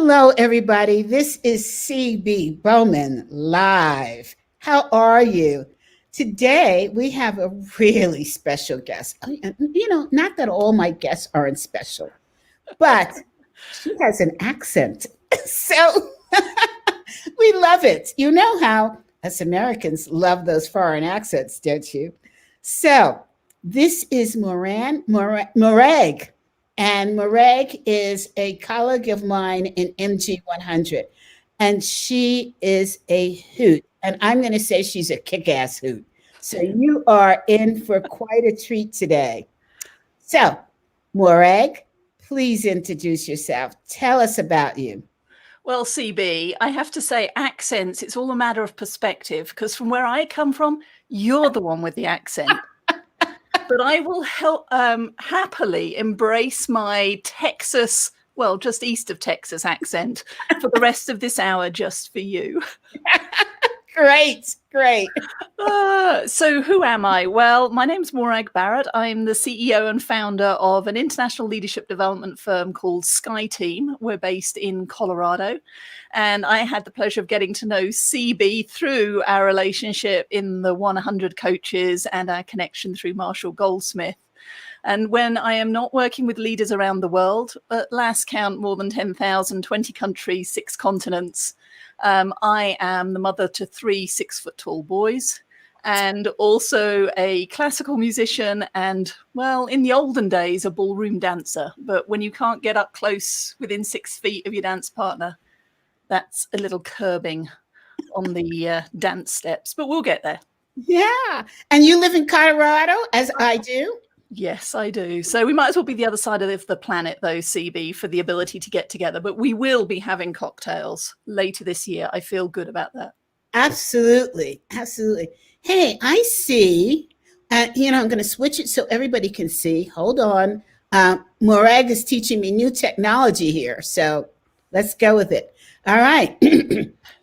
Hello, everybody. This is CB Bowman live. How are you? Today, we have a really special guest. Not that all my guests aren't special, but she has an accent. So we love it. You know how us Americans love those foreign accents, don't you? So this is Morag. And Morag is a colleague of mine in MG 100. And she is a hoot. And I'm going to say she's a kick ass hoot. So you are in for quite a treat today. So, Morag, please introduce yourself. Tell us about you. Well, CB, I have to say accents, it's all a matter of perspective, because from where I come from, you're the one with the accent. But I will happily embrace my Texas, well, just east of Texas accent for the rest of this hour just for you. Great. So who am I? Well, my name's Morag Barrett. I'm the CEO and founder of an international leadership development firm called SkyeTeam. We're based in Colorado. And I had the pleasure of getting to know CB through our relationship in the 100 coaches and our connection through Marshall Goldsmith. And when I am not working with leaders around the world, at last count more than 10,000, 20 countries, 6 continents, I am the mother to 3 6-foot-tall boys and also a classical musician and, well, in the olden days, a ballroom dancer. But when you can't get up close within 6 feet of your dance partner, that's a little curbing on the dance steps, but we'll get there. Yeah. And you live in Colorado, as I do? Yes, I do. So we might as well be the other side of the planet, though, CB, for the ability to get together. But we will be having cocktails later this year. I feel good about that. Absolutely. Hey, I see. I'm going to switch it so everybody can see. Hold on. Morag is teaching me new technology here. So let's go with it. All right.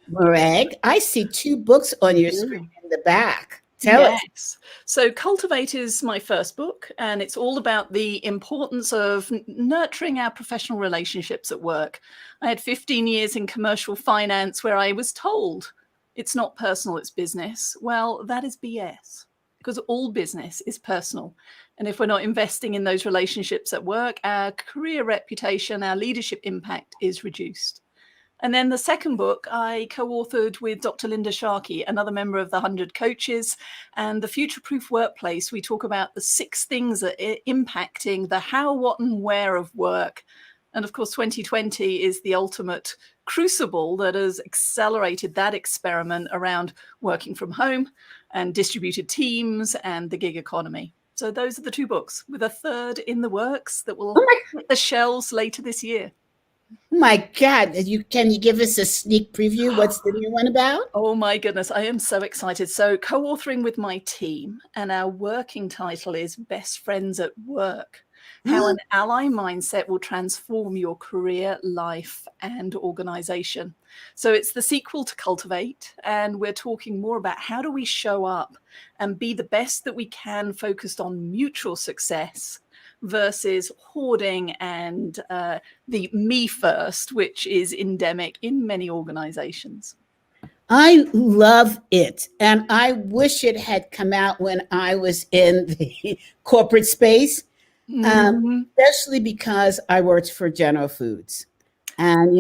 Morag, I see 2 books on your screen in the back. Tell us. So Cultivate is my first book, and it's all about the importance of nurturing our professional relationships at work. I had 15 years in commercial finance where I was told it's not personal, it's business. Well, that is BS, because all business is personal. And if we're not investing in those relationships at work, our career reputation, our leadership impact is reduced. And then the second book I co-authored with Dr. Linda Sharkey, another member of the 100 Coaches, and the Future-Proof Workplace. We talk about the 6 things that are impacting the how, what, and where of work. And of course, 2020 is the ultimate crucible that has accelerated that experiment around working from home and distributed teams and the gig economy. So those are the 2 books, with a third in the works that will hit the shelves later this year. My God, can you give us a sneak preview? What's the new one about? Oh my goodness, I am so excited. So co-authoring with my team, and our working title is Best Friends at Work, how an ally mindset will transform your career, life, and organization. So it's the sequel to Cultivate, and we're talking more about how do we show up and be the best that we can, focused on mutual success versus hoarding and the me first, which is endemic in many organizations. I love it. And I wish it had come out when I was in the corporate space, especially because I worked for General Foods. And,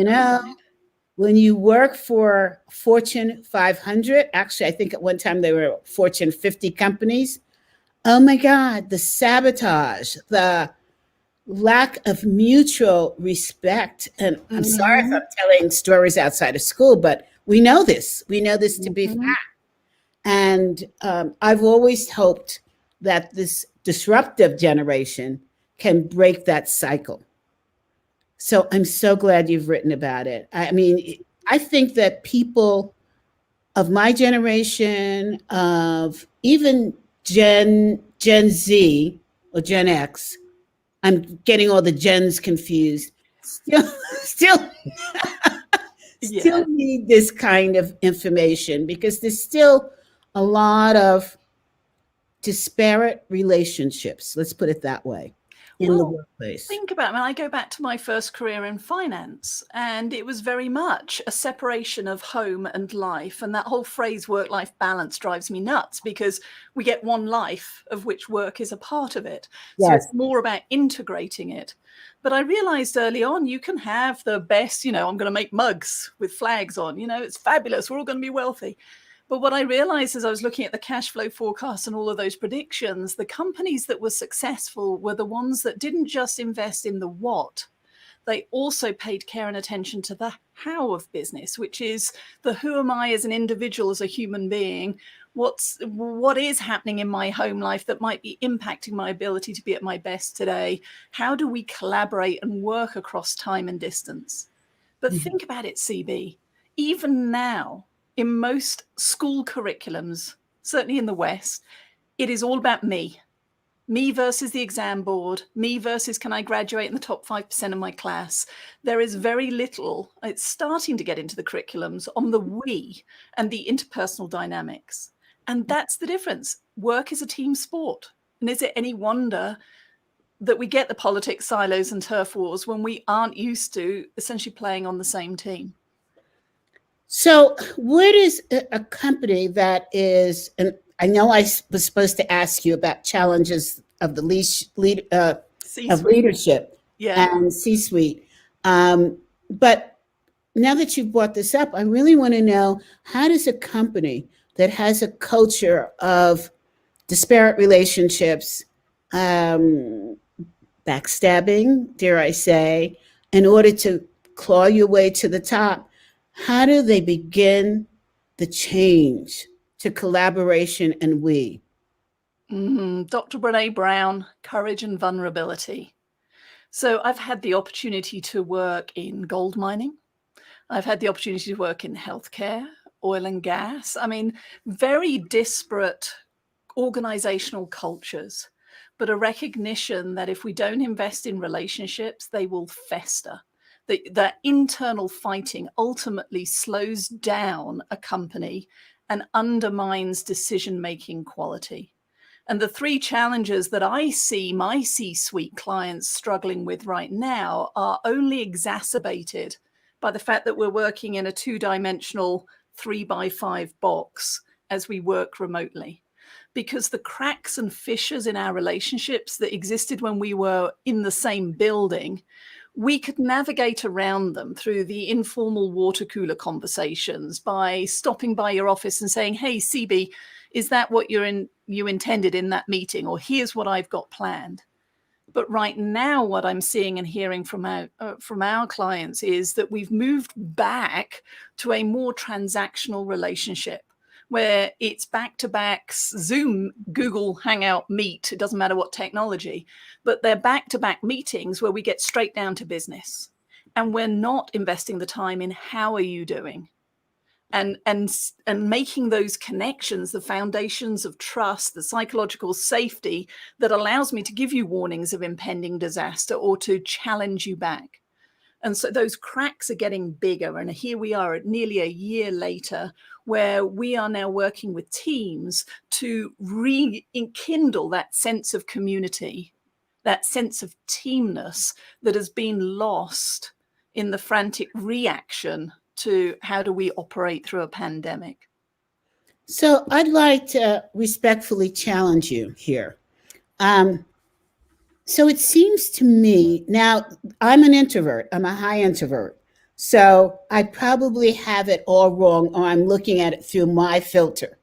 when you work for Fortune 500, actually, I think at one time they were Fortune 50 companies. Oh my God, the sabotage, the lack of mutual respect. And I'm sorry if I'm telling stories outside of school, but we know this. We know this to be fact. And I've always hoped that this disruptive generation can break that cycle. So I'm so glad you've written about it. I mean, I think that people of my generation, of even Gen Z or Gen X, I'm getting all the gens confused, still need this kind of information, because there's still a lot of disparate relationships. Let's put it that way. in the workplace? Think about it. I mean, I go back to my first career in finance, and it was very much a separation of home and life. And that whole phrase work-life balance drives me nuts, because we get one life of which work is a part of it. So Yes. it's more about integrating it. But I realized early on, you can have the best, I'm going to make mugs with flags on, it's fabulous. We're all going to be wealthy. But what I realized as I was looking at the cash flow forecasts and all of those predictions, the companies that were successful were the ones that didn't just invest in the what. They also paid care and attention to the how of business, which is the who am I as an individual, as a human being? What is happening in my home life that might be impacting my ability to be at my best today? How do we collaborate and work across time and distance? But think about it, CB, even now, in most school curriculums, certainly in the West, it is all about me. Me versus the exam board, me versus can I graduate in the top 5% of my class. There is very little, it's starting to get into the curriculums, on the we and the interpersonal dynamics. And that's the difference. Work is a team sport. And is it any wonder that we get the politics, silos and turf wars when we aren't used to essentially playing on the same team? So what is a company that is, and I know I was supposed to ask you about challenges of the of leadership and C-suite. But now that you've brought this up, I really want to know, how does a company that has a culture of disparate relationships, backstabbing, dare I say, in order to claw your way to the top, how do they begin the change to collaboration and we? Dr. Brene Brown, courage and vulnerability. So I've had the opportunity to work in gold mining. I've had the opportunity to work in healthcare, oil and gas. I mean, very disparate organizational cultures, but a recognition that if we don't invest in relationships, they will fester. That internal fighting ultimately slows down a company and undermines decision-making quality. And the three challenges that I see my C-suite clients struggling with right now are only exacerbated by the fact that we're working in a two-dimensional 3x5 box as we work remotely. Because the cracks and fissures in our relationships that existed when we were in the same building, we could navigate around them through the informal water cooler conversations by stopping by your office and saying, hey, CB, is that what you intended in that meeting? Or here's what I've got planned. But right now, what I'm seeing and hearing from our clients is that we've moved back to a more transactional relationship, where it's back-to-back Zoom, Google Hangout, Meet, it doesn't matter what technology, but they're back-to-back meetings where we get straight down to business. And we're not investing the time in how are you doing? And making those connections, the foundations of trust, the psychological safety that allows me to give you warnings of impending disaster or to challenge you back. And so those cracks are getting bigger. And here we are at nearly a year later, where we are now working with teams to rekindle that sense of community, that sense of teamness that has been lost in the frantic reaction to how do we operate through a pandemic. So I'd like to respectfully challenge you here. So it seems to me, now I'm an introvert, I'm a high introvert. So I probably have it all wrong, or I'm looking at it through my filter.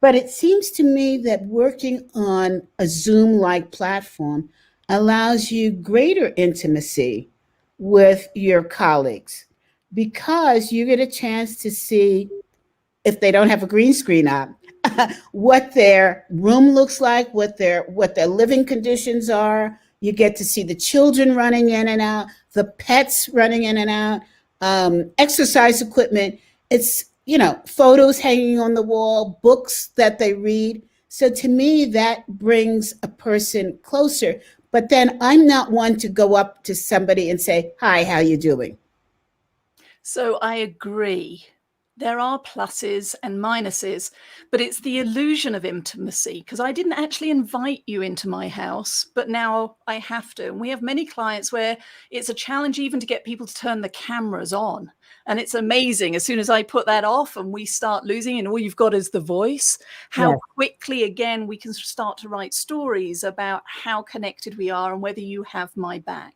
But it seems to me that working on a Zoom-like platform allows you greater intimacy with your colleagues, because you get a chance to see, if they don't have a green screen up, what their room looks like, what their living conditions are. You get to see the children running in and out, the pets running in and out, exercise equipment. It's, photos hanging on the wall, books that they read. So to me, that brings a person closer. But then I'm not one to go up to somebody and say, hi, how you doing? So I agree. There are pluses and minuses, but it's the illusion of intimacy, because I didn't actually invite you into my house, but now I have to. And we have many clients where it's a challenge even to get people to turn the cameras on. And it's amazing. As soon as I put that off and we start losing, and all you've got is the voice, how Yes. quickly, again, we can start to write stories about how connected we are and whether you have my back.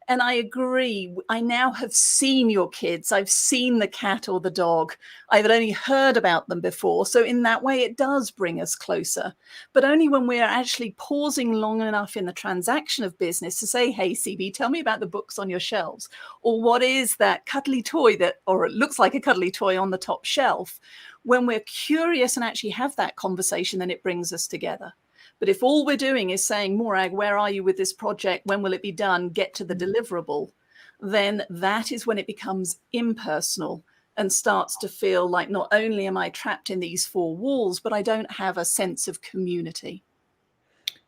And I agree. I now have seen your kids. I've seen the cat or the dog. I've only heard about them before. So in that way, it does bring us closer, but only when we're actually pausing long enough in the transaction of business to say, hey, CB, tell me about the books on your shelves, or what is that cuddly toy that, or it looks like a cuddly toy on the top shelf. When we're curious and actually have that conversation, then it brings us together. But if all we're doing is saying, Morag, where are you with this project? When will it be done? Get to the deliverable. Then that is when it becomes impersonal and starts to feel like not only am I trapped in these four walls, but I don't have a sense of community.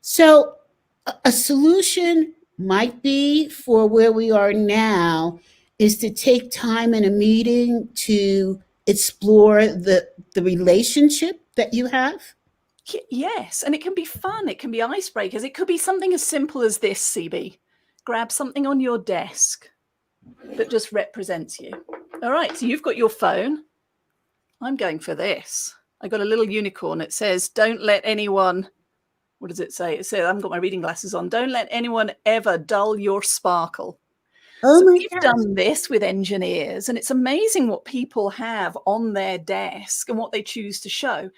So a solution might be for where we are now is to take time in a meeting to explore the relationship that you have. Yes, and it can be fun. It can be icebreakers. It could be something as simple as this, CB. Grab something on your desk that just represents you. All right, so you've got your phone. I'm going for this. I got a little unicorn. It says, don't let anyone, what does it say? It says, I haven't got my reading glasses on. Don't let anyone ever dull your sparkle. Oh so my we've gosh. done this with engineers, and it's amazing what people have on their desk and what they choose to show.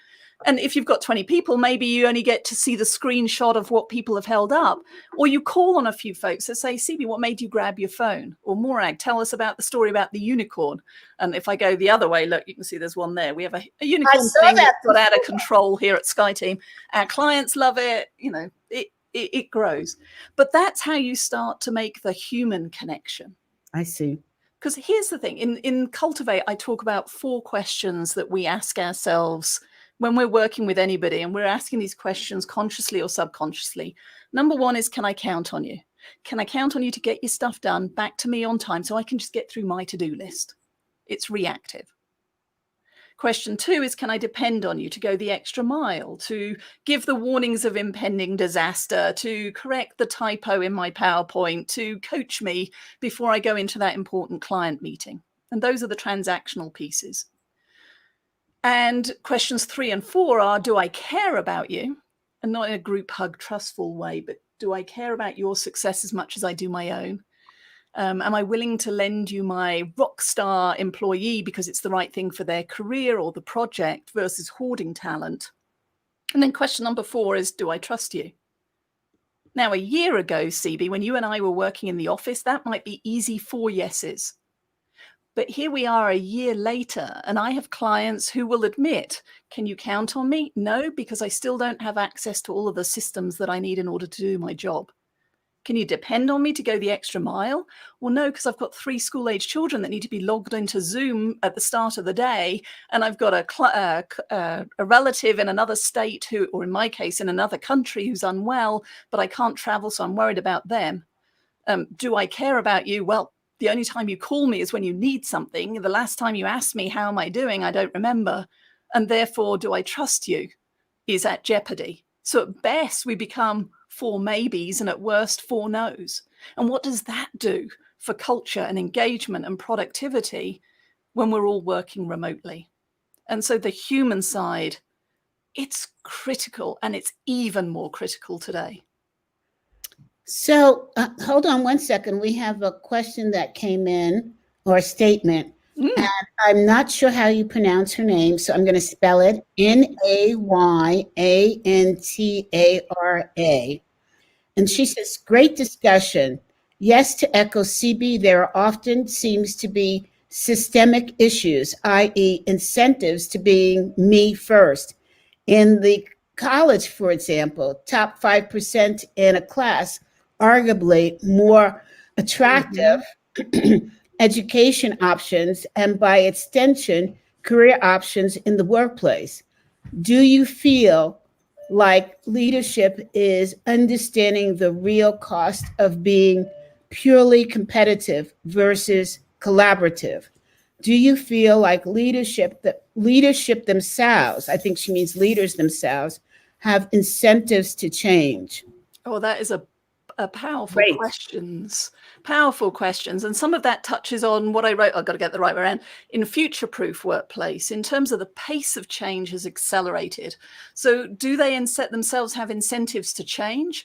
And if you've got 20 people, maybe you only get to see the screenshot of what people have held up, or you call on a few folks that say, CB, what made you grab your phone? Or Morag, tell us about the story about the unicorn. And if I go the other way, look, you can see there's one there. We have a unicorn thing that's got out of control here at SkyeTeam. Our clients love it. You know, it grows. But that's how you start to make the human connection. I see. Because here's the thing. In Cultivate, I talk about 4 questions that we ask ourselves when we're working with anybody, and we're asking these questions consciously or subconsciously. Number 1 is, can I count on you? Can I count on you to get your stuff done back to me on time so I can just get through my to-do list? It's reactive. Question 2 is, can I depend on you to go the extra mile, to give the warnings of impending disaster, to correct the typo in my PowerPoint, to coach me before I go into that important client meeting? And those are the transactional pieces. And questions 3 and 4 are, do I care about you? And not in a group hug, trustful way, but do I care about your success as much as I do my own? Am I willing to lend you my rock star employee because it's the right thing for their career or the project, versus hoarding talent? And then question number 4 is, do I trust you? Now, a year ago, CB, when you and I were working in the office, that might be easy 4 yeses. But here we are a year later, and I have clients who will admit, can you count on me? No, because I still don't have access to all of the systems that I need in order to do my job. Can you depend on me to go the extra mile? Well, no, because I've got 3 school-age children that need to be logged into Zoom at the start of the day, and I've got a relative in another state who, or in my case, in another country who's unwell, but I can't travel, so I'm worried about them. Do I care about you? Well, the only time you call me is when you need something. The last time you asked me, how am I doing? I don't remember. And therefore, do I trust you? Is at jeopardy. So at best, we become 4 maybes, and at worst, 4 no's. And what does that do for culture and engagement and productivity when we're all working remotely? And so the human side, it's critical, and it's even more critical today. So hold on one second. We have a question that came in, or a statement. And I'm not sure how you pronounce her name, so I'm going to spell it Nayantra. And she says, great discussion. Yes, to echo CB, there often seems to be systemic issues, i.e. incentives to being me first. In the college, for example, top 5% in a class, arguably more attractive education options, and by extension, career options in the workplace. Do you feel like leadership is understanding the real cost of being purely competitive versus collaborative? do you feel like leadership themselves, I think she means leaders themselves, have incentives to change? Oh, that is a powerful Great. questions. Powerful questions. And some of that touches on what I wrote, I've got to get the right way around, in future-proof workplace, in terms of the pace of change has accelerated. So do they themselves have incentives to change?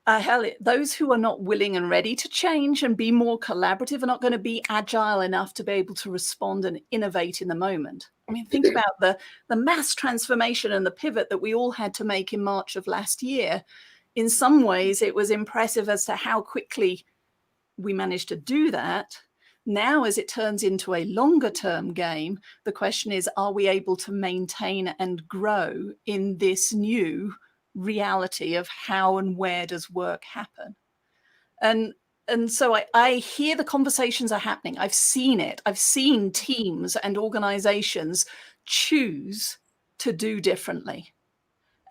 Hell, those who are not willing and ready to change and be more collaborative are not going to be agile enough to be able to respond and innovate in the moment. I mean, think about the mass transformation and the pivot that we all had to make in March of last year. In some ways, it was impressive as to how quickly we managed to do that. Now, as it turns into a longer term game, the question is, are we able to maintain and grow in this new reality of how and where does work happen? And so I hear the conversations are happening. I've seen it. I've seen teams and organizations choose to do differently.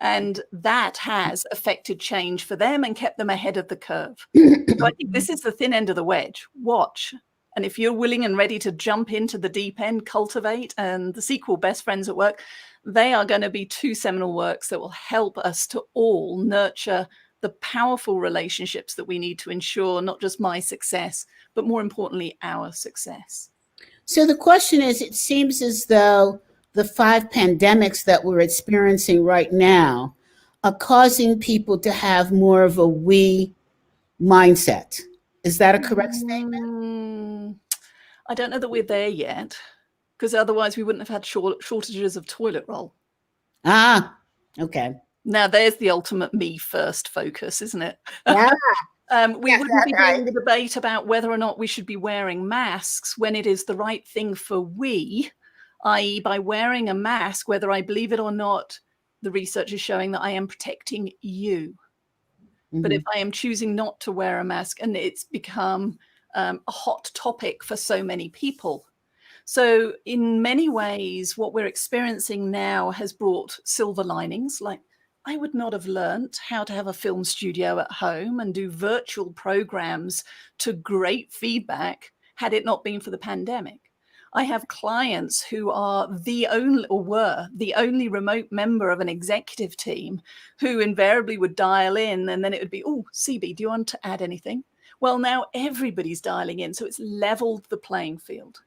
And that has affected change for them and kept them ahead of the curve. So I think this is the thin end of the wedge. Watch. And if you're willing and ready to jump into the deep end, Cultivate and the sequel, Best Friends at Work, they are going to be two seminal works that will help us to all nurture the powerful relationships that we need to ensure not just my success, but more importantly, our success. So the question is, it seems as though the 5 pandemics that we're experiencing right now are causing people to have more of a we mindset. Is that a correct statement? I don't know that we're there yet, because otherwise we wouldn't have had shortages of toilet roll. Ah, okay. Now there's the ultimate me first focus, isn't it? Yeah. We wouldn't be doing the debate about whether or not we should be wearing masks when it is the right thing for we, i.e. by wearing a mask, whether I believe it or not, the research is showing that I am protecting you. But if I am choosing not to wear a mask, and it's become a hot topic for so many people. So in many ways, what we're experiencing now has brought silver linings. Like, I would not have learnt how to have a film studio at home and do virtual programs to great feedback had it not been for the pandemic. I have clients who are were the only remote member of an executive team who invariably would dial in, and then it would be, oh, CB, do you want to add anything? Well, now everybody's dialing in, so it's leveled the playing field.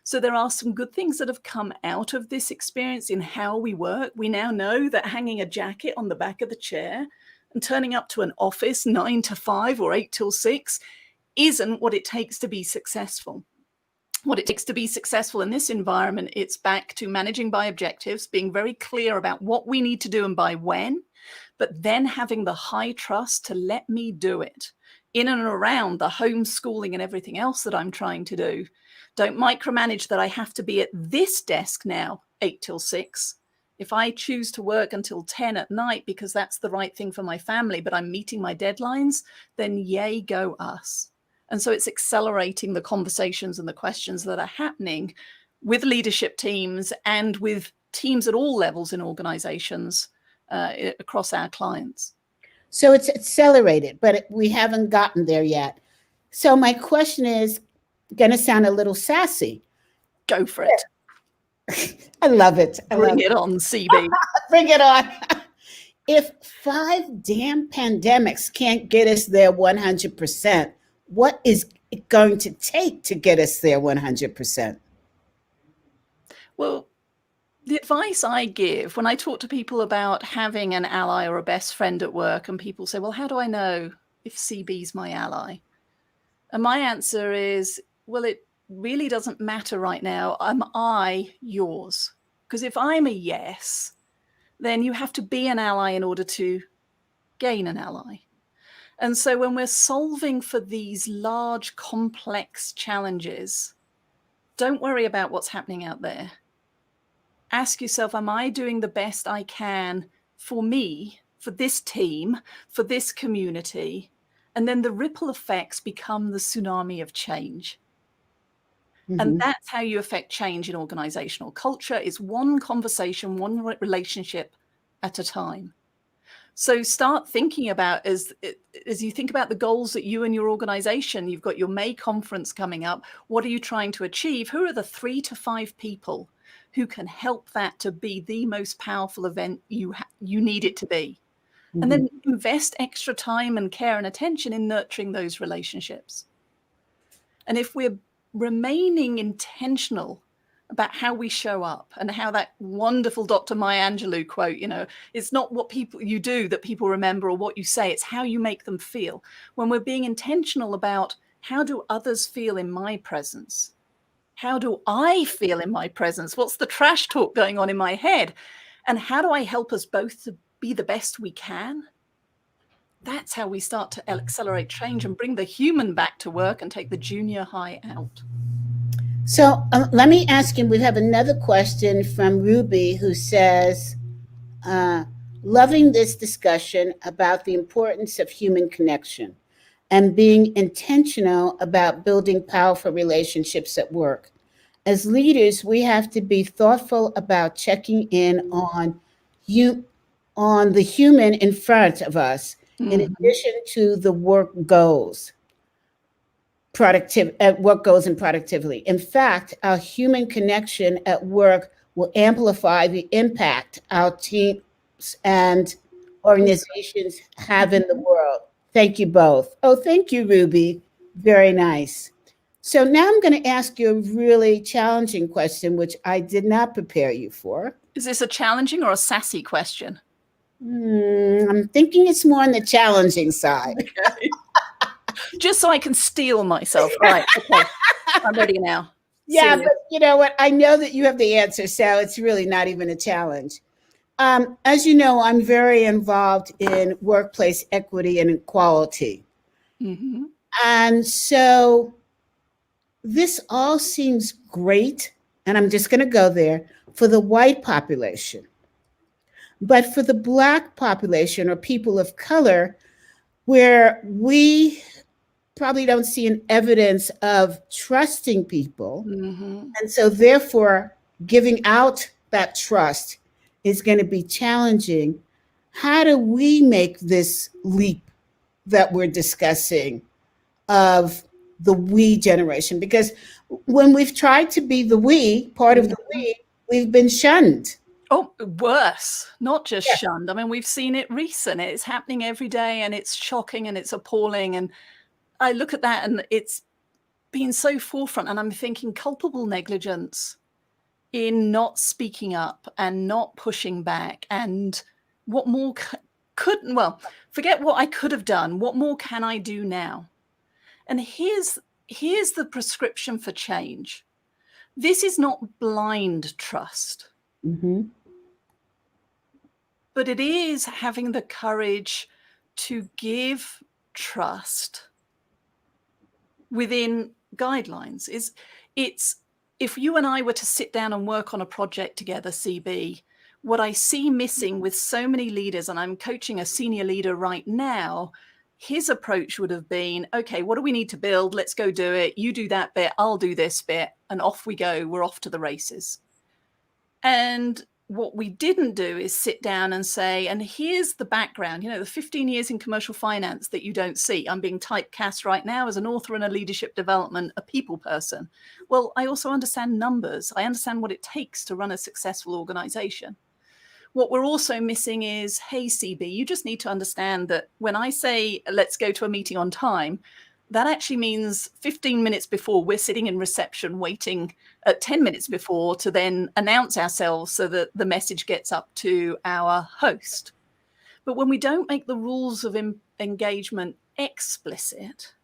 So there are some good things that have come out of this experience in how we work. We now know that hanging a jacket on the back of the chair and turning up to an office 9 to 5 or 8 till 6 isn't what it takes to be successful. What it takes to be successful in this environment, it's back to managing by objectives, being very clear about what we need to do and by when, but then having the high trust to let me do it in and around the homeschooling and everything else that I'm trying to do. Don't micromanage that I have to be at this desk now, 8 till 6. If I choose to work until 10 at night because that's the right thing for my family, but I'm meeting my deadlines, then yay, go us. And so it's accelerating the conversations and the questions that are happening with leadership teams and with teams at all levels in organizations across our clients. So it's accelerated, but we haven't gotten there yet. So my question is going to sound a little sassy. Go for it. I love it. Bring it on, CB. Bring it on. If 5 damn pandemics can't get us there 100%, what is it going to take to get us there 100%? Well, the advice I give when I talk to people about having an ally or a best friend at work, and people say, well, how do I know if CB's my ally? And my answer is, well, it really doesn't matter right now. Am I yours? Because if I'm a yes, then you have to be an ally in order to gain an ally. And so when we're solving for these large, complex challenges, don't worry about what's happening out there. Ask yourself, am I doing the best I can for me, for this team, for this community? And then the ripple effects become the tsunami of change. And that's how you affect change in organizational culture. It's one conversation, one relationship at a time. So start thinking about, as you think about the goals that you and your organization, you've got your May conference coming up. What are you trying to achieve? Who are the 3 to 5 people who can help that to be the most powerful event you need it to be? And then invest extra time and care and attention in nurturing those relationships. And if we're remaining intentional about how we show up, and how that wonderful Dr. Maya Angelou quote, it's not what you do that people remember or what you say, it's how you make them feel. When we're being intentional about how do others feel in my presence? How do I feel in my presence? What's the trash talk going on in my head? And how do I help us both to be the best we can? That's how we start to accelerate change and bring the human back to work and take the junior high out. So let me ask you, we have another question from Ruby, who says, loving this discussion about the importance of human connection and being intentional about building powerful relationships at work. As leaders, we have to be thoughtful about checking in on the human in front of us, in addition to the work goals. Work goals and productivity. In fact, our human connection at work will amplify the impact our teams and organizations have in the world. Thank you both. Oh, thank you, Ruby. Very nice. So now I'm going to ask you a really challenging question, which I did not prepare you for. Is this a challenging or a sassy question? I'm thinking it's more on the challenging side. Okay. Just so I can steel myself. Right. Okay. I'm ready now. Yeah, but you know what? I know that you have the answer, so it's really not even a challenge. As you know, I'm very involved in workplace equity and equality. And so this all seems great, and I'm just going to go there, for the white population. But for the Black population or people of color, where we probably don't see an evidence of trusting people, and so therefore giving out that trust is going to be challenging. How do we make this leap that we're discussing of the we generation? Because when we've tried to be the we, part of the we, we've been shunned. Oh, worse, not just shunned. I mean, we've seen it recent. It's happening every day, and it's shocking and it's appalling. And I look at that and it's been so forefront, and I'm thinking culpable negligence in not speaking up and not pushing back. And what more forget what I could have done. What more can I do now? And here's the prescription for change. This is not blind trust. But it is having the courage to give trust within guidelines. It's if you and I were to sit down and work on a project together, CB, what I see missing with so many leaders, and I'm coaching a senior leader right now, his approach would have been, okay, what do we need to build? Let's go do it. You do that bit, I'll do this bit, and off we go. We're off to the races. And what we didn't do is sit down and say, and here's the background, the 15 years in commercial finance that you don't see. I'm being typecast right now as an author and a leadership development, a people person. Well, I also understand numbers. I understand what it takes to run a successful organization. What we're also missing is, hey, CB, you just need to understand that when I say, let's go to a meeting on time, that actually means 15 minutes before we're sitting in reception waiting at 10 minutes before to then announce ourselves so that the message gets up to our host. But when we don't make the rules of engagement explicit,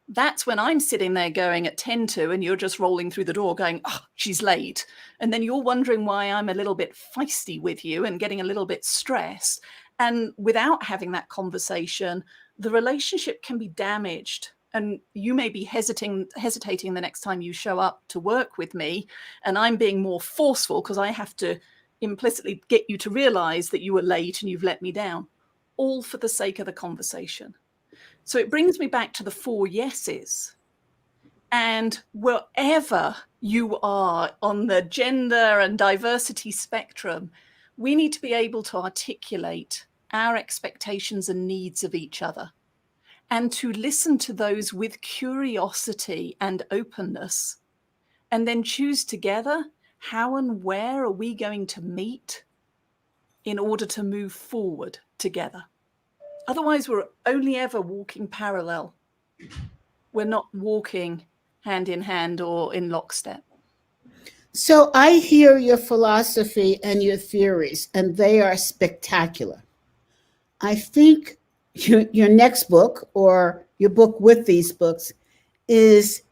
that's when I'm sitting there going at 10 to, and you're just rolling through the door going, oh, she's late. And then you're wondering why I'm a little bit feisty with you and getting a little bit stressed. And without having that conversation, the relationship can be damaged. And you may be hesitating the next time you show up to work with me. And I'm being more forceful because I have to implicitly get you to realize that you were late and you've let me down, all for the sake of the conversation. So it brings me back to the 4 yeses. And wherever you are on the gender and diversity spectrum, we need to be able to articulate our expectations and needs of each other, and to listen to those with curiosity and openness, and then choose together how and where are we going to meet in order to move forward together. Otherwise, we're only ever walking parallel. We're not walking hand in hand or in lockstep. So I hear your philosophy and your theories, and they are spectacular. I think your next book, or your book with these books, is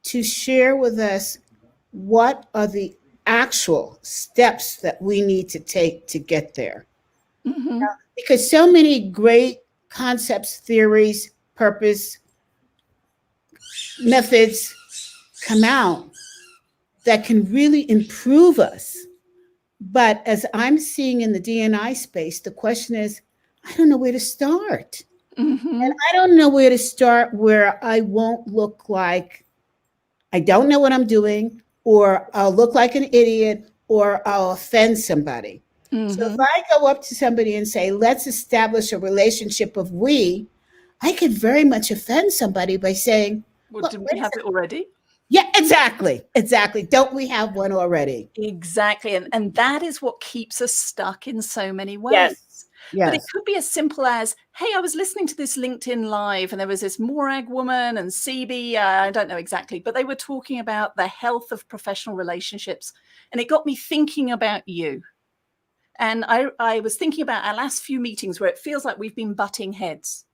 to share with us what are the actual steps that we need to take to get there. Mm-hmm. Because so many great concepts, theories, purpose, methods come out that can really improve us. But as I'm seeing in the D&I space, the question is, I don't know where to start. Mm-hmm. And I don't know where to start where I won't look like I don't know what I'm doing, or I'll look like an idiot, or I'll offend somebody. Mm-hmm. So if I go up to somebody and say, let's establish a relationship of we, I could very much offend somebody by saying, well, didn't we have it already? Yeah, exactly. Exactly. Don't we have one already? Exactly. And that is what keeps us stuck in so many ways. Yes. Yes. But it could be as simple as, hey, I was listening to this LinkedIn Live and there was this Morag woman and CB, I don't know exactly, but they were talking about the health of professional relationships. And it got me thinking about you. And I was thinking about our last few meetings where it feels like we've been butting heads.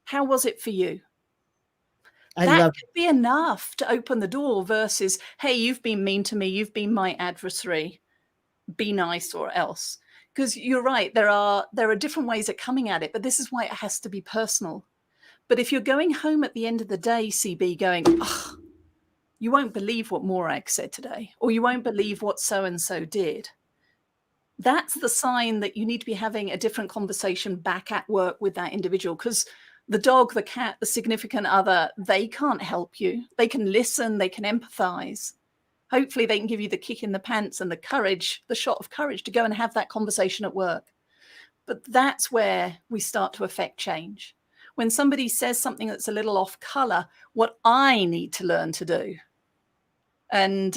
How was it for you? That could be enough to open the door versus, hey, you've been mean to me, you've been my adversary, be nice or else. Because you're right, there are different ways of coming at it, but this is why it has to be personal. But if you're going home at the end of the day, CB, going, oh, you won't believe what Morag said today, or you won't believe what so-and-so did, that's the sign that you need to be having a different conversation back at work with that individual. Because the dog, the cat, the significant other, they can't help you. They can listen, they can empathize. Hopefully they can give you the kick in the pants and the courage, the shot of courage to go and have that conversation at work. But that's where we start to affect change. When somebody says something that's a little off color, what I need to learn to do and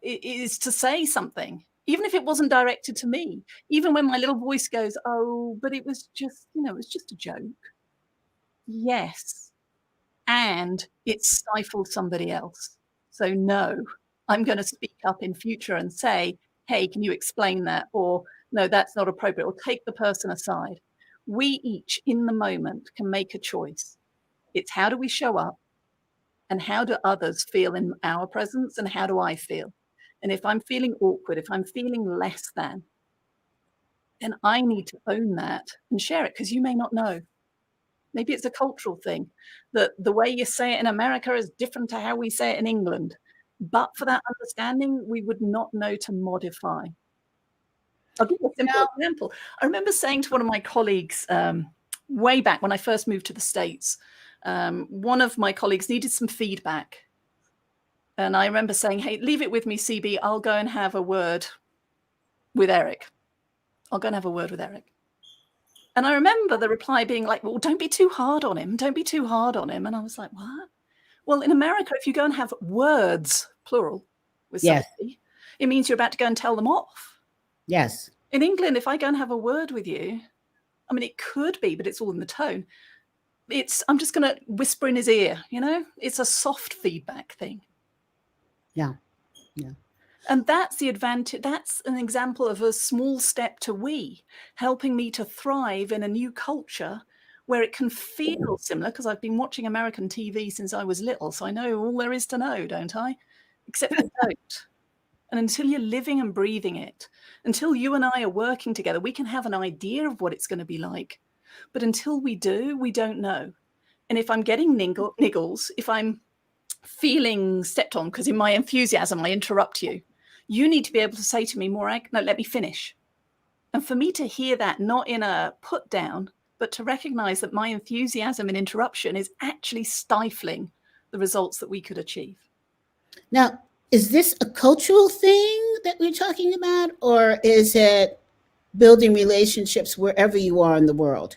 is to say something, even if it wasn't directed to me, even when my little voice goes, oh, but it was just, it was just a joke. Yes. And it stifled somebody else. So no, I'm going to speak up in future and say, hey, can you explain that? Or no, that's not appropriate. Or take the person aside. We each in the moment can make a choice. It's how do we show up and how do others feel in our presence and how do I feel? And if I'm feeling awkward, if I'm feeling less than, then I need to own that and share it because you may not know. Maybe it's a cultural thing that the way you say it in America is different to how we say it in England. But for that understanding, we would not know to modify. I'll give you a simple example. I remember saying to one of my colleagues way back when I first moved to the States, one of my colleagues needed some feedback. And I remember saying, hey, leave it with me, CB. I'll go and have a word with Eric. I'll go and have a word with Eric. And I remember the reply being like, well, don't be too hard on him. Don't be too hard on him. And I was like, what? Well, in America, if you go and have words, plural, with somebody, it means you're about to go and tell them off. Yes. In England, if I go and have a word with you, I mean, it could be, but it's all in the tone. I'm just going to whisper in his ear, It's a soft feedback thing. Yeah. Yeah. And that's the advantage. That's an example of a small step to we, helping me to thrive in a new culture where it can feel similar, because I've been watching American TV since I was little, so I know all there is to know, don't I? Except I don't. And until you're living and breathing it, until you and I are working together, we can have an idea of what it's going to be like. But until we do, we don't know. And if I'm getting niggles, if I'm feeling stepped on, because in my enthusiasm, I interrupt you, you need to be able to say to me, Morag, no, let me finish. And for me to hear that, not in a put down, but to recognize that my enthusiasm and interruption is actually stifling the results that we could achieve. Now, is this a cultural thing that we're talking about, or is it building relationships wherever you are in the world.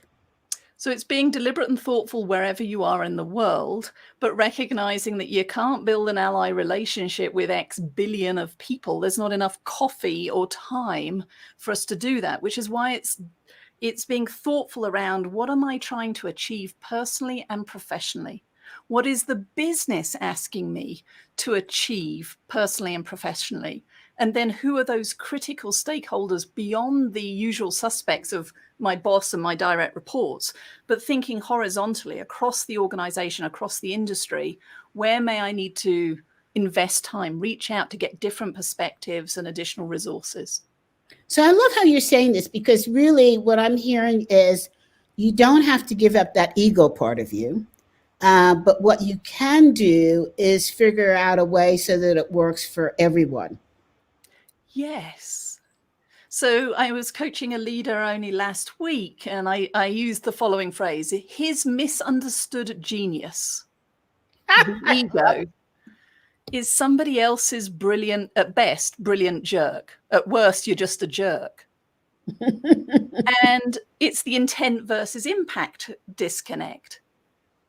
So it's being deliberate and thoughtful wherever you are in the world, but recognizing that you can't build an ally relationship with X billion of people. There's not enough coffee or time for us to do that, which is why it's being thoughtful around what am I trying to achieve personally and professionally? What is the business asking me to achieve personally and professionally? And then who are those critical stakeholders beyond the usual suspects of my boss and my direct reports, but thinking horizontally across the organization, across the industry, where may I need to invest time, reach out to get different perspectives and additional resources? So I love how you're saying this, because really what I'm hearing is you don't have to give up that ego part of you. But what you can do is figure out a way so that it works for everyone. Yes. So I was coaching a leader only last week, and I used the following phrase: his misunderstood genius, the ego, is somebody else's brilliant, at best, brilliant jerk. At worst, you're just a jerk. And it's the intent versus impact disconnect.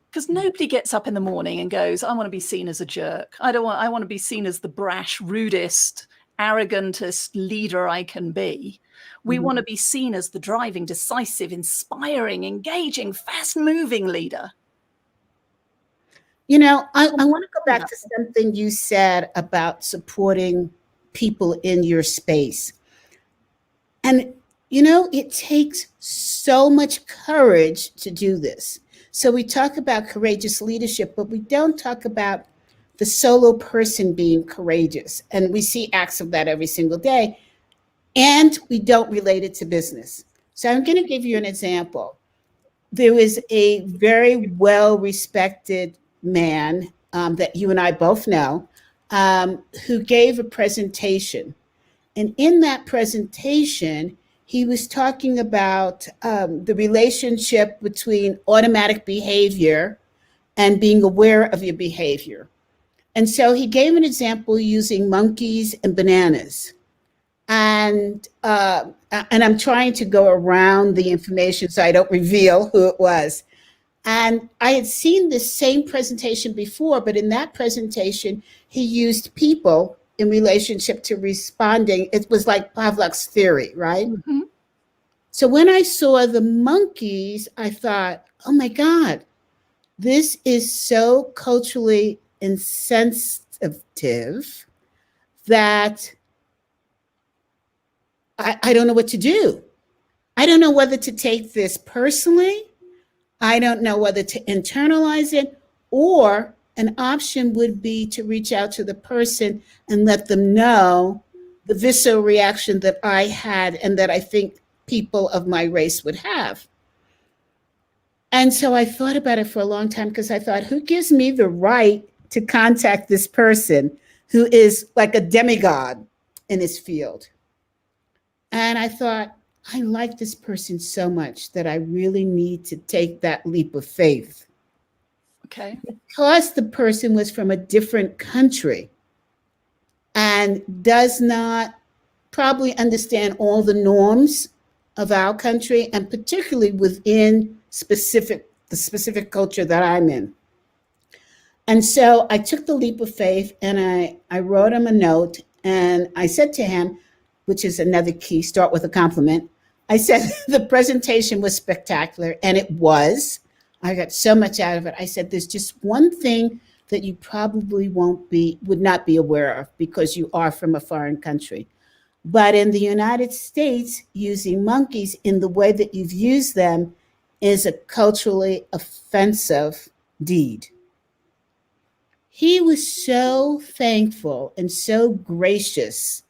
Because nobody gets up in the morning and goes, I want to be seen as a jerk. I want to be seen as the brash, rudest, arrogantest leader I can be. We want to be seen as the driving, decisive, inspiring, engaging, fast-moving leader. You know, I want to go back to something you said about supporting people in your space. And, you know, it takes so much courage to do this. So we talk about courageous leadership, but we don't talk about the solo person being courageous. And we see acts of that every single day. And we don't relate it to business. So I'm going to give you an example. There was a very well-respected man that you and I both know who gave a presentation. And in that presentation, he was talking about the relationship between automatic behavior and being aware of your behavior. And so he gave an example using monkeys and bananas. And I'm trying to go around the information so I don't reveal who it was. And I had seen this same presentation before, but in that presentation, he used people in relationship to responding. It was like Pavlov's theory, right? Mm-hmm. So when I saw the monkeys, I thought, oh my God, this is so culturally insensitive that I don't know what to do. I don't know whether to take this personally. I don't know whether to internalize it, or an option would be to reach out to the person and let them know the visceral reaction that I had and that I think people of my race would have. And so I thought about it for a long time, because I thought, who gives me the right to contact this person who is like a demigod in his field? And I thought, I like this person so much that I really need to take that leap of faith. Okay. Because the person was from a different country and does not probably understand all the norms of our country, and particularly within the specific culture that I'm in. And so I took the leap of faith, and I wrote him a note, and I said to him, which is another key, start with a compliment. I said, the presentation was spectacular, and it was. I got so much out of it. I said, there's just one thing that you probably would not be aware of, because you are from a foreign country. But in the United States, using monkeys in the way that you've used them is a culturally offensive deed. He was so thankful and so gracious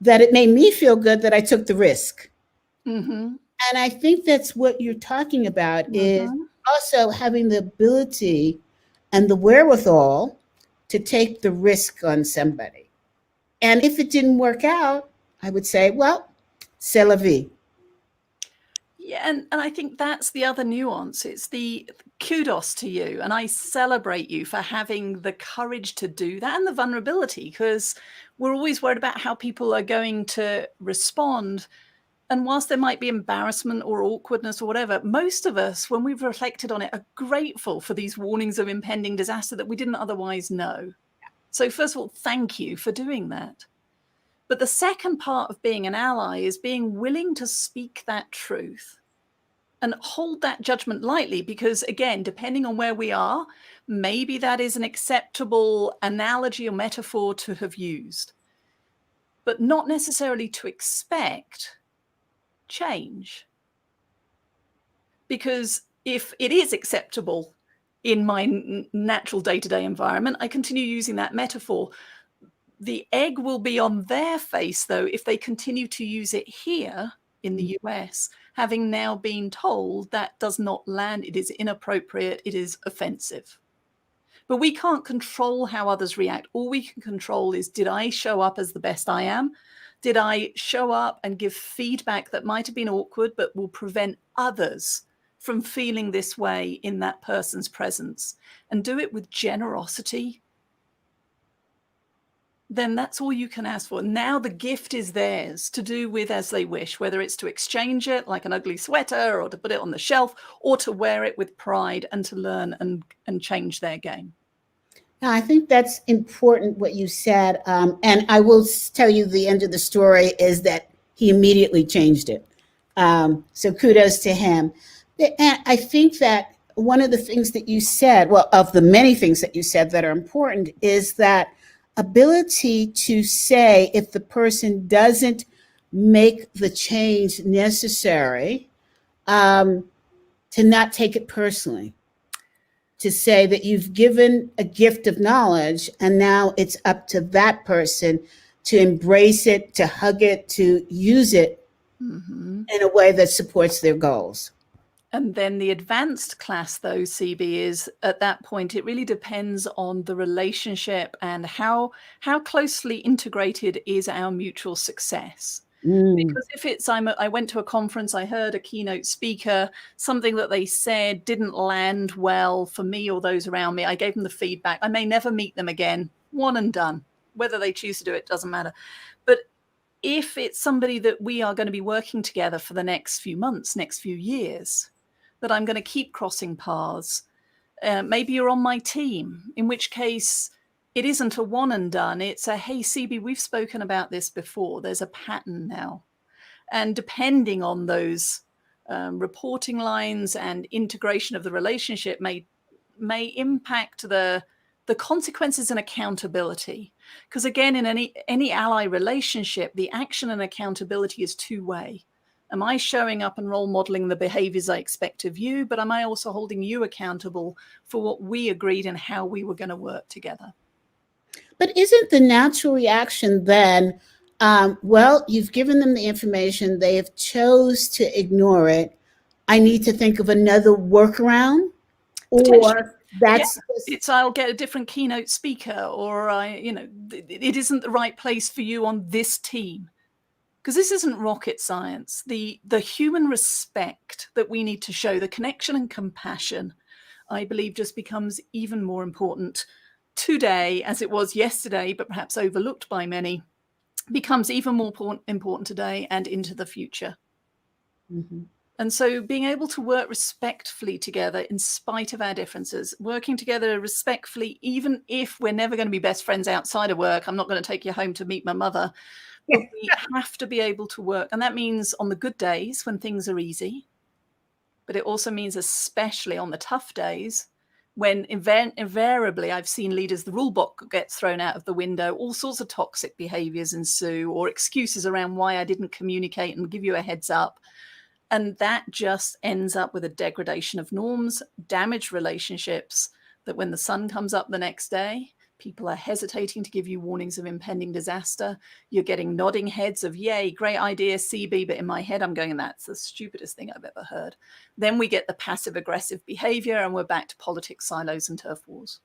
that it made me feel good that I took the risk. Mm-hmm. And I think that's what you're talking about, is also having the ability and the wherewithal to take the risk on somebody. And if it didn't work out, I would say, well, c'est la vie. Yeah, and I think that's the other nuance. It's the kudos to you, and I celebrate you for having the courage to do that and the vulnerability, because we're always worried about how people are going to respond. And whilst there might be embarrassment or awkwardness or whatever, most of us, when we've reflected on it, are grateful for these warnings of impending disaster that we didn't otherwise know. So first of all, thank you for doing that. But the second part of being an ally is being willing to speak that truth and hold that judgment lightly, because again, depending on where we are, maybe that is an acceptable analogy or metaphor to have used, but not necessarily to expect change. Because if it is acceptable in my natural day-to-day environment, I continue using that metaphor. The egg will be on their face, though, if they continue to use it here in the US, having now been told that does not land, it is inappropriate, it is offensive. But we can't control how others react. All we can control is, did I show up as the best I am? Did I show up and give feedback that might have been awkward, but will prevent others from feeling this way in that person's presence? And do it with generosity. Then that's all you can ask for. Now the gift is theirs to do with as they wish, whether it's to exchange it like an ugly sweater or to put it on the shelf or to wear it with pride and to learn and change their game. Now, I think that's important what you said. And I will tell you the end of the story is that he immediately changed it. So kudos to him. And I think that one of the things that you said, well, of the many things that you said that are important, is that ability to say if the person doesn't make the change necessary, to not take it personally, to say that you've given a gift of knowledge and now it's up to that person to embrace it, to hug it, to use it in a way that supports their goals. And then the advanced class, though, CB, is at that point, it really depends on the relationship and how closely integrated is our mutual success. Because if it's, I went to a conference, I heard a keynote speaker, something that they said didn't land well for me or those around me, I gave them the feedback. I may never meet them again, one and done. Whether they choose to do it doesn't matter. But if it's somebody that we are going to be working together for the next few months, next few years, that I'm going to keep crossing paths. Maybe you're on my team, in which case it isn't a one and done. It's a, hey, CB, we've spoken about this before. There's a pattern now. And depending on those reporting lines and integration of the relationship may impact the consequences and accountability. Because again, in any ally relationship, the action and accountability is two-way. Am I showing up and role modeling the behaviors I expect of you, but am I also holding you accountable for what we agreed and how we were going to work together? But isn't the natural reaction then, well, you've given them the information, they have chose to ignore it, I need to think of another workaround? Or that's it's I'll get a different keynote speaker, or it isn't the right place for you on this team. Because this isn't rocket science. The human respect that we need to show, the connection and compassion, I believe just becomes even more important today as it was yesterday, but perhaps overlooked by many, becomes even more important today and into the future. And so being able to work respectfully together in spite of our differences, working together respectfully, even if we're never going to be best friends outside of work. I'm not going to take you home to meet my mother. But we have to be able to work. And that means on the good days when things are easy. But it also means especially on the tough days when invariably I've seen leaders, the rule book gets thrown out of the window, all sorts of toxic behaviors ensue, or excuses around why I didn't communicate and give you a heads up. And that just ends up with a degradation of norms, damaged relationships, that when the sun comes up the next day, people are hesitating to give you warnings of impending disaster. You're getting nodding heads of, yay, great idea, CB. But in my head, I'm going, that's the stupidest thing I've ever heard. Then we get the passive aggressive behavior and we're back to politics, silos and turf wars.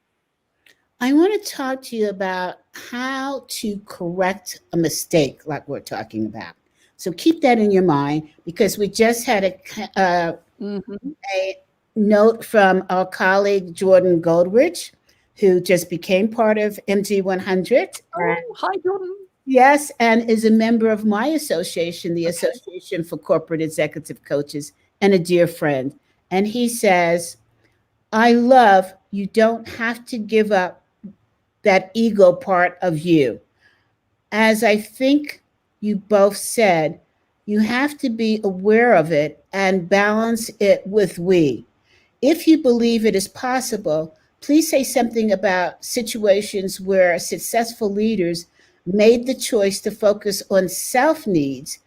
I want to talk to you about how to correct a mistake like we're talking about. So keep that in your mind, because we just had a note from our colleague, Jordan Goldrich, who just became part of MG100. Oh, hi, Jordan. Yes, and is a member of my association, the Association for Corporate Executive Coaches, and a dear friend. And he says, I love you don't have to give up that ego part of you. As I think you both said, you have to be aware of it and balance it with we. If you believe it is possible, please say something about situations where successful leaders made the choice to focus on self needs,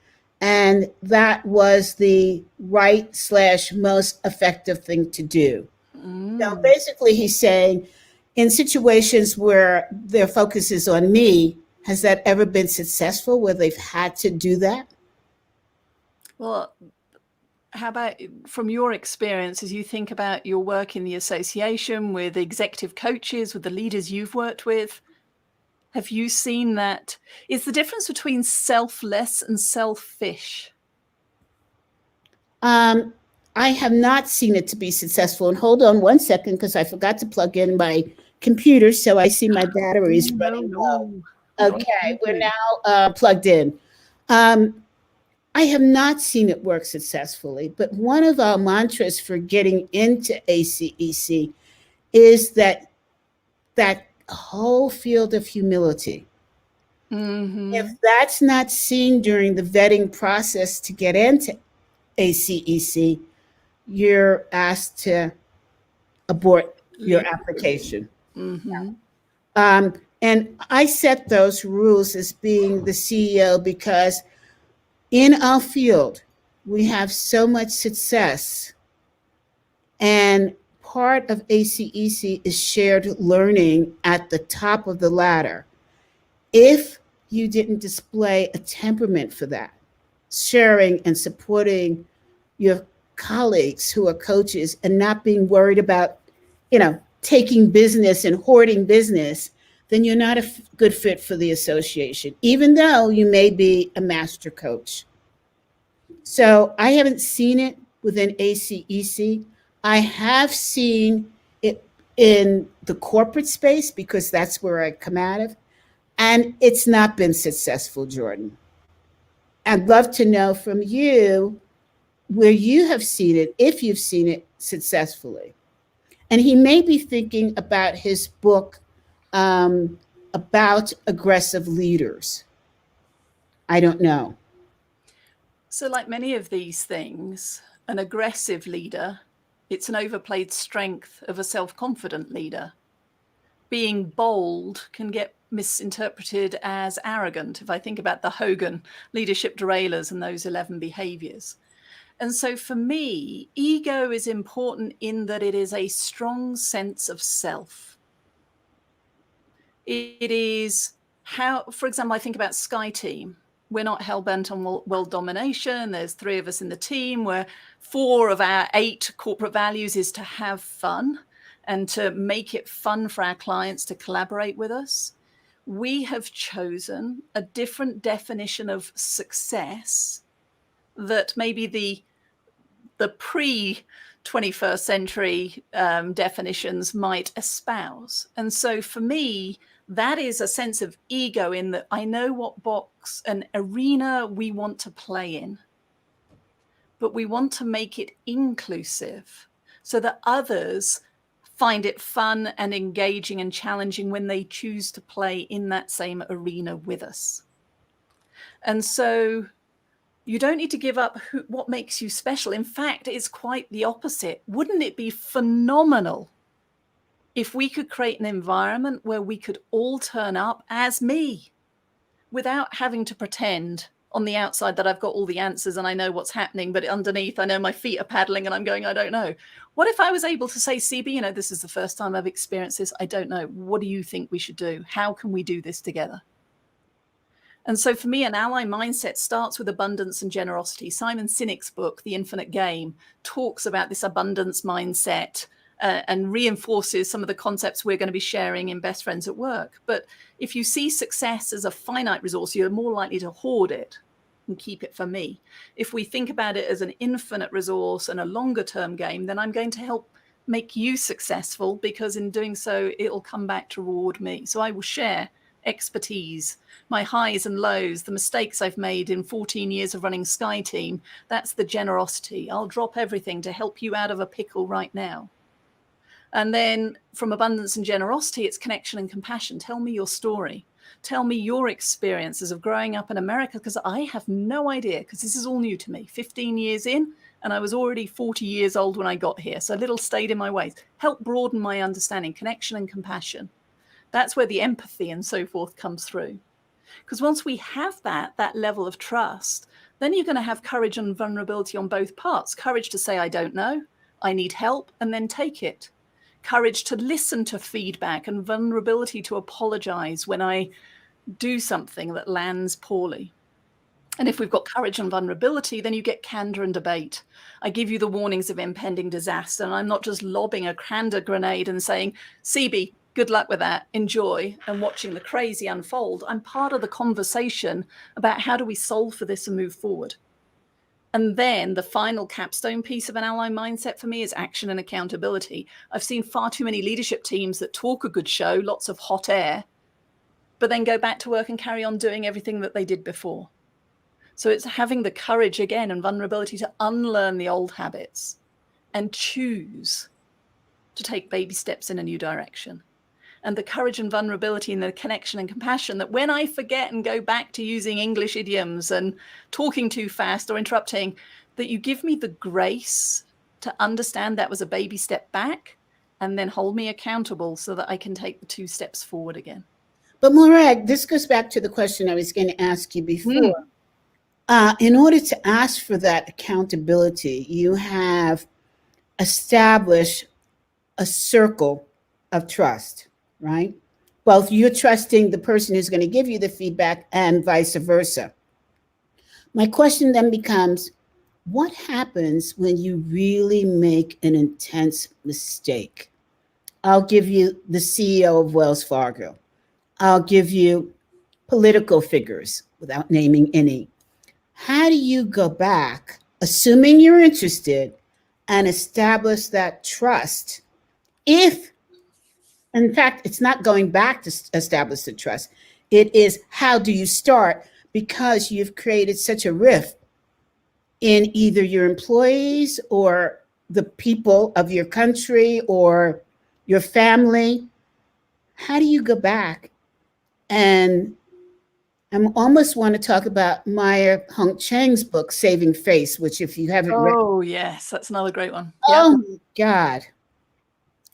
and that was the right slash most effective thing to do. So Mm. basically, he's saying in situations where their focus is on me, has that ever been successful where they've had to do that? Well, how about from your experience as you think about your work in the association with executive coaches, with the leaders you've worked with? Have you seen that? Is the difference between selfless and selfish? Um, I have not seen it to be successful. And hold on one second because I forgot to plug in my computer, so I see my battery is No, running low. no. Not Okay, we're you. now plugged in. Um, I have not seen it work successfully, but one of our mantras for getting into ACEC is that whole field of humility. If Mm-hmm. that's not seen during the vetting process to get into ACEC, you're asked to abort your Leave. application. Mm-hmm. And I set those rules as being the CEO because in our field, we have so much success. And part of ACEC is shared learning at the top of the ladder. If you didn't display a temperament for that, sharing and supporting your colleagues who are coaches and not being worried about, taking business and hoarding business, then you're not a good fit for the association, even though you may be a master coach. So I haven't seen it within ACEC. I have seen it in the corporate space because that's where I come out of. And it's not been successful, Jordan. I'd love to know from you where you have seen it, if you've seen it successfully. And he may be thinking about his book about aggressive leaders. I don't know. So, like many of these things, an aggressive leader, it's an overplayed strength of a self-confident leader. Being bold can get misinterpreted as arrogant. If I think about the Hogan leadership derailers and those 11 behaviors. And so for me, ego is important in that it is a strong sense of self. It is how, for example, I think about SkyeTeam. We're not hell-bent on world domination. There's 3 of us in the team where 4 of our 8 corporate values is to have fun and to make it fun for our clients to collaborate with us. We have chosen a different definition of success that maybe the pre-21st century definitions might espouse. And so for me, that is a sense of ego in that I know what box and arena we want to play in, but we want to make it inclusive so that others find it fun and engaging and challenging when they choose to play in that same arena with us. And so you don't need to give up what makes you special. In fact, it's quite the opposite. Wouldn't it be phenomenal if we could create an environment where we could all turn up as me without having to pretend on the outside that I've got all the answers and I know what's happening, but underneath I know my feet are paddling and I'm going, I don't know. What if I was able to say, CB, this is the first time I've experienced this. I don't know. What do you think we should do? How can we do this together? And so for me, an ally mindset starts with abundance and generosity. Simon Sinek's book, The Infinite Game, talks about this abundance mindset and reinforces some of the concepts we're going to be sharing in Best Friends at Work. But if you see success as a finite resource, you're more likely to hoard it and keep it for me. If we think about it as an infinite resource and a longer term game, then I'm going to help make you successful because in doing so, it'll come back to reward me. So I will share expertise, my highs and lows, the mistakes I've made in 14 years of running SkyeTeam. That's the generosity. I'll drop everything to help you out of a pickle right now. And then from abundance and generosity, it's connection and compassion. Tell me your story. Tell me your experiences of growing up in America, because I have no idea, because this is all new to me. 15 years in, and I was already 40 years old when I got here. So little stayed in my ways. Help broaden my understanding, connection and compassion. That's where the empathy and so forth comes through. Because once we have that level of trust, then you're going to have courage and vulnerability on both parts. Courage to say, I don't know, I need help, and then take it. Courage to listen to feedback, and vulnerability to apologize when I do something that lands poorly. And if we've got courage and vulnerability, then you get candor and debate. I give you the warnings of impending disaster, and I'm not just lobbing a candor grenade and saying, CB, good luck with that, enjoy, and watching the crazy unfold. I'm part of the conversation about how do we solve for this and move forward. And then the final capstone piece of an ally mindset for me is action and accountability. I've seen far too many leadership teams that talk a good show, lots of hot air, but then go back to work and carry on doing everything that they did before. So it's having the courage again and vulnerability to unlearn the old habits and choose to take baby steps in a new direction. And the courage and vulnerability and the connection and compassion that when I forget and go back to using English idioms and talking too fast or interrupting, that you give me the grace to understand that was a baby step back and then hold me accountable so that I can take the 2 steps forward again. But Morag, this goes back to the question I was going to ask you before. In order to ask for that accountability, you have established a circle of trust, right? Both you're trusting the person who's going to give you the feedback and vice versa. My question then becomes, what happens when you really make an intense mistake? I'll give you the CEO of Wells Fargo. I'll give you political figures without naming any. How do you go back, assuming you're interested, and establish that trust? If, in fact, it's not going back to establish the trust, it is how do you start, because you've created such a rift in either your employees or the people of your country or your family. How do you go back? And I almost want to talk about Maya Hung Chang's book, Saving Face, which if you haven't read. Oh, yes, that's another great one. Oh, my God.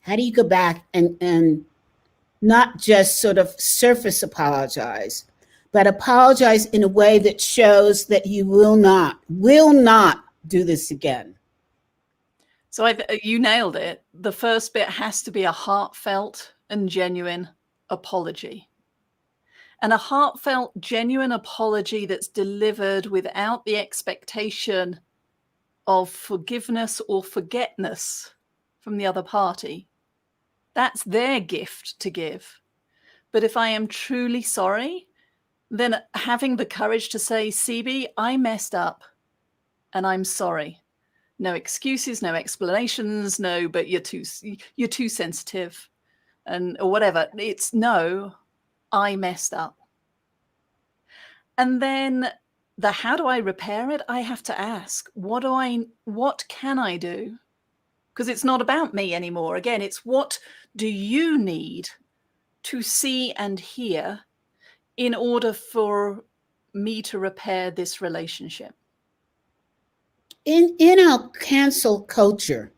How do you go back and not just sort of surface apologize, but apologize in a way that shows that you will not do this again? So you nailed it. The first bit has to be a heartfelt and genuine apology. And a heartfelt, genuine apology that's delivered without the expectation of forgiveness or forgetness from the other party. That's their gift to give. But if I am truly sorry, then having the courage to say, CB, I messed up and I'm sorry. No excuses, no explanations, no, but you're too sensitive and or whatever. It's no, I messed up. And then the how do I repair it? I have to ask, what can I do? Because it's not about me anymore. Again, it's what do you need to see and hear in order for me to repair this relationship? In our cancel culture,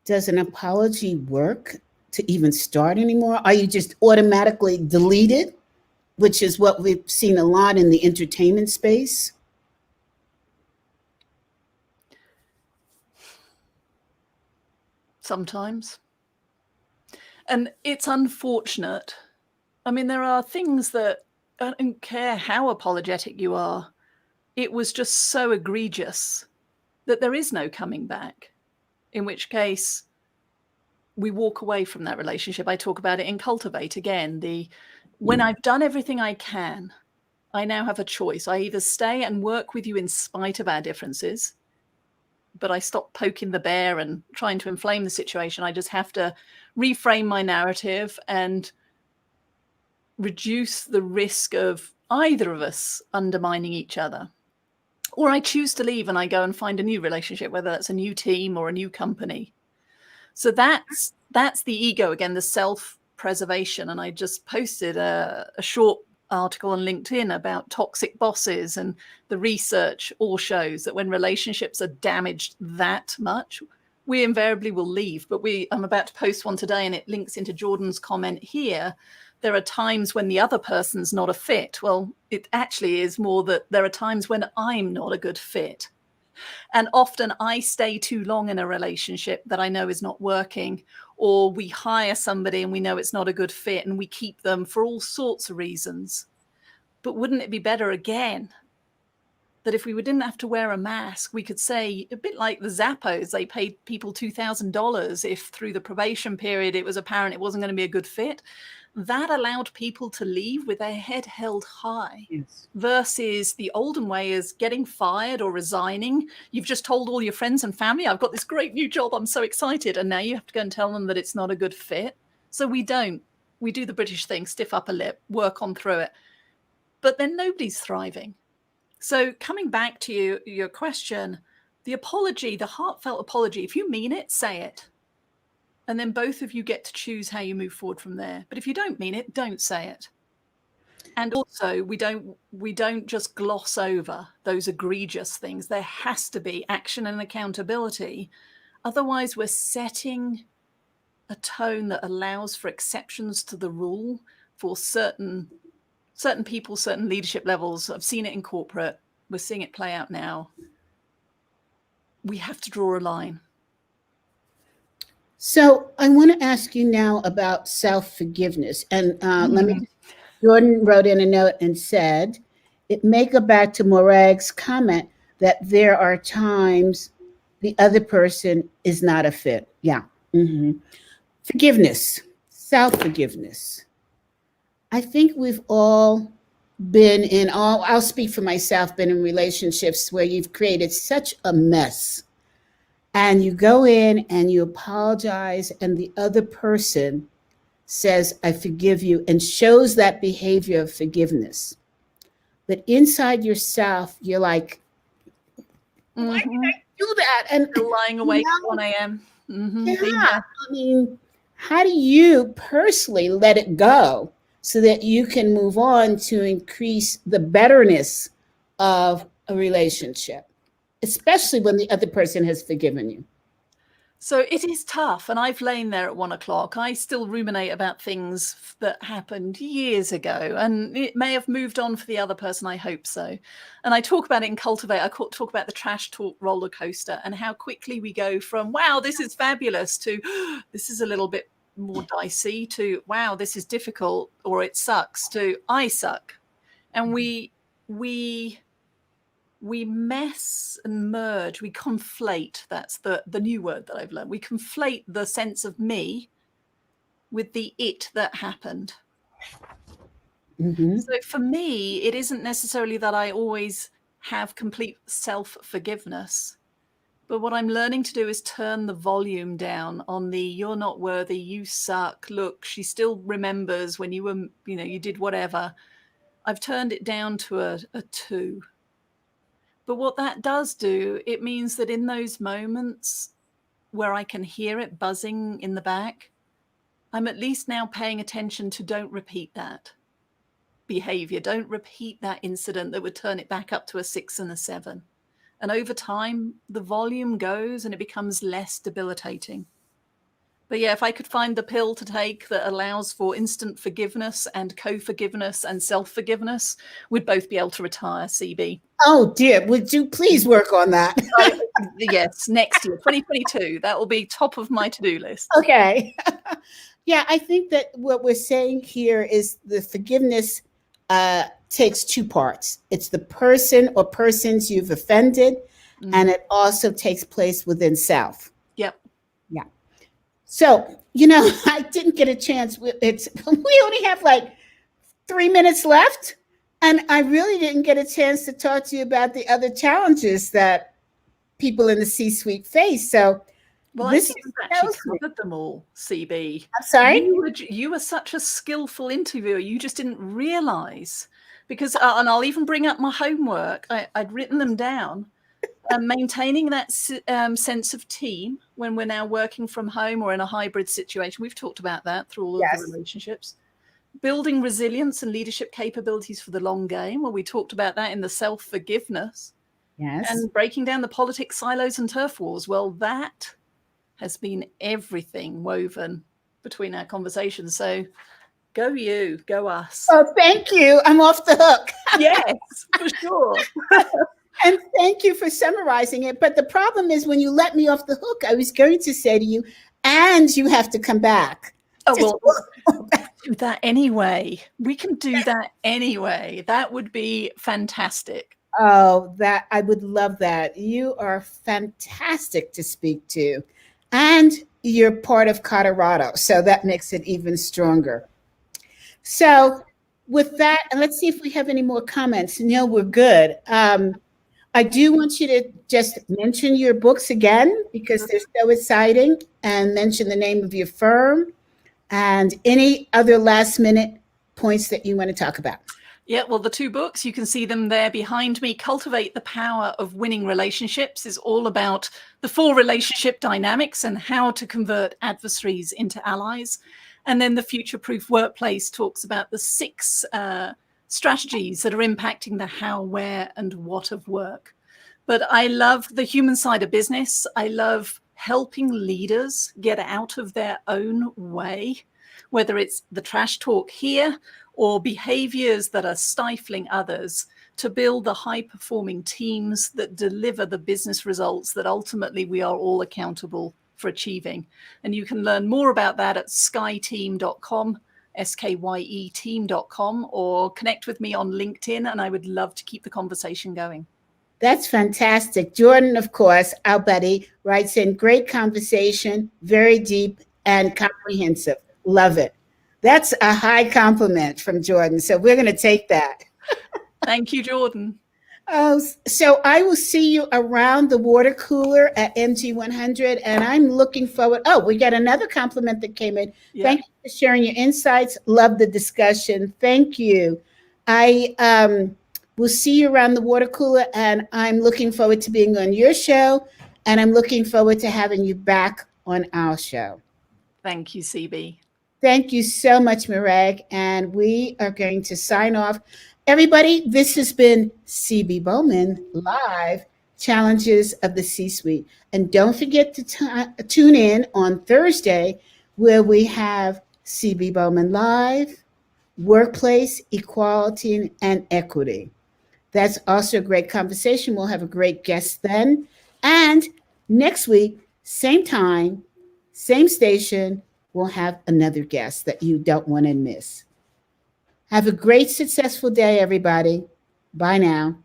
does an apology work to even start anymore? Are you just automatically deleted, which is what we've seen a lot in the entertainment space? Sometimes. And it's unfortunate. I mean, there are things that I don't care how apologetic you are. It was just so egregious that there is no coming back, in which case we walk away from that relationship. I talk about it in Cultivate again. When I've done everything I can, I now have a choice. I either stay and work with you in spite of our differences, but I stop poking the bear and trying to inflame the situation. I just have to reframe my narrative and reduce the risk of either of us undermining each other. Or I choose to leave and I go and find a new relationship, whether that's a new team or a new company. So that's the ego again, the self-preservation. And I just posted a short article on LinkedIn about toxic bosses, and the research all shows that when relationships are damaged that much, we invariably will leave. But I'm about to post one today, and it links into Jordan's comment here. There are times when the other person's not a fit. Well, it actually is more that there are times when I'm not a good fit. And often I stay too long in a relationship that I know is not working, or we hire somebody and we know it's not a good fit and we keep them for all sorts of reasons. But wouldn't it be better again that if we didn't have to wear a mask, we could say, a bit like the Zappos, they paid people $2,000 if through the probation period it was apparent it wasn't going to be a good fit. That allowed people to leave with their head held high. Yes. Versus the olden way is getting fired or resigning. You've just told all your friends and family, I've got this great new job, I'm so excited. And now you have to go and tell them that it's not a good fit. So we don't. We do the British thing, stiff upper lip, work on through it. But then nobody's thriving. So coming back to your question, the apology, the heartfelt apology, if you mean it, say it. And then both of you get to choose how you move forward from there. But if you don't mean it, don't say it. And also, we don't just gloss over those egregious things. There has to be action and accountability. Otherwise, we're setting a tone that allows for exceptions to the rule for certain people, certain leadership levels. I've seen it in corporate. We're seeing it play out now. We have to draw a line. So I want to ask you now about self-forgiveness. And Jordan wrote in a note and said, it may go back to Morag's comment that there are times the other person is not a fit. Yeah. Mm-hmm. Forgiveness, self-forgiveness. I think we've all been I'll speak for myself, been in relationships where you've created such a mess. And you go in and you apologize, and the other person says, I forgive you, and shows that behavior of forgiveness. But inside yourself, you're like, why did I do that? And still lying awake at 1 a.m. Mm-hmm. Yeah, I mean, how do you personally let it go so that you can move on to increase the betterness of a relationship, especially when the other person has forgiven you? So it is tough. And I've lain there at 1 o'clock. I still ruminate about things that happened years ago. And it may have moved on for the other person. I hope so. And I talk about it in Cultivate. I talk about the trash talk roller coaster and how quickly we go from, wow, this is fabulous, to this is a little bit more dicey, to, wow, this is difficult, or it sucks, to I suck. And we mess and merge, we conflate. That's the new word that I've learned. We conflate the sense of me with the it that happened. Mm-hmm. So for me, it isn't necessarily that I always have complete self-forgiveness. But what I'm learning to do is turn the volume down on the you're not worthy, you suck, look, she still remembers when you were, you did whatever. I've turned it down to a 2. But what that does do, it means that in those moments where I can hear it buzzing in the back, I'm at least now paying attention to don't repeat that behavior. Don't repeat that incident that would turn it back up to a 6 and a 7. And over time, the volume goes and it becomes less debilitating. But yeah, if I could find the pill to take that allows for instant forgiveness and co-forgiveness and self-forgiveness, we'd both be able to retire, CB. Oh dear, would you please work on that? Yes, next year, 2022. That will be top of my to-do list. Okay. Yeah, I think that what we're saying here is the forgiveness takes 2 parts. It's the person or persons you've offended, and it also takes place within self. Yep. Yeah. So, I didn't get a chance. We only have like 3 minutes left, and I really didn't get a chance to talk to you about the other challenges that people in the C-suite face. So, Well, I This think is you've actually tells me. covered them all, CB. I'm sorry? You were such a skillful interviewer. You just didn't realize because, and I'll even bring up my homework. I'd written them down. Maintaining that sense of team when we're now working from home or in a hybrid situation. We've talked about that through all of the Yes. relationships. Building resilience and leadership capabilities for the long game. Well, we talked about that in the self-forgiveness. Yes. And breaking down the politics, silos, and turf wars. Well, that has been everything woven between our conversations. So go you, go us. Oh, thank you. I'm off the hook. Yes, for sure. And thank you for summarizing it. But the problem is when you let me off the hook, I was going to say to you, and you have to come back. Oh, well, do that anyway. We can do that anyway. That would be fantastic. Oh, that I would love that. You are fantastic to speak to. And you're part of Colorado. So that makes it even stronger. So with that, and let's see if we have any more comments. No, we're good. I do want you to just mention your books again because they're so exciting, and mention the name of your firm and any other last minute points that you want to talk about. Yeah, well, the two books, you can see them there behind me. Cultivate the Power of Winning Relationships is all about the 4 relationship dynamics and how to convert adversaries into allies. And then the Future Proof Workplace talks about the 6 strategies that are impacting the how, where, and what of work. But I love the human side of business. I love helping leaders get out of their own way, whether it's the trash talk here or behaviors that are stifling others, to build the high-performing teams that deliver the business results that ultimately we are all accountable for achieving. And you can learn more about that at SkyeTeam.com, SKYE team.com, or connect with me on LinkedIn, and I would love to keep the conversation going. That's fantastic. Jordan, of course, our buddy, writes in great conversation, very deep and comprehensive. Love it. That's a high compliment from Jordan. So we're going to take that. Thank you, Jordan. Oh, so I will see you around the water cooler at MG100, and I'm looking forward. Oh, we got another compliment that came in. Yeah. Thank you for sharing your insights. Love the discussion. Thank you. I will see you around the water cooler, and I'm looking forward to being on your show, and I'm looking forward to having you back on our show. Thank you, CB. Thank you so much, Morag, and we are going to sign off. Everybody, this has been CB Bowman Live, Challenges of the C-Suite. And don't forget to tune in on Thursday, where we have CB Bowman Live, Workplace Equality and Equity. That's also a great conversation. We'll have a great guest then. And next week, same time, same station, we'll have another guest that you don't want to miss. Have a great, successful day, everybody. Bye now.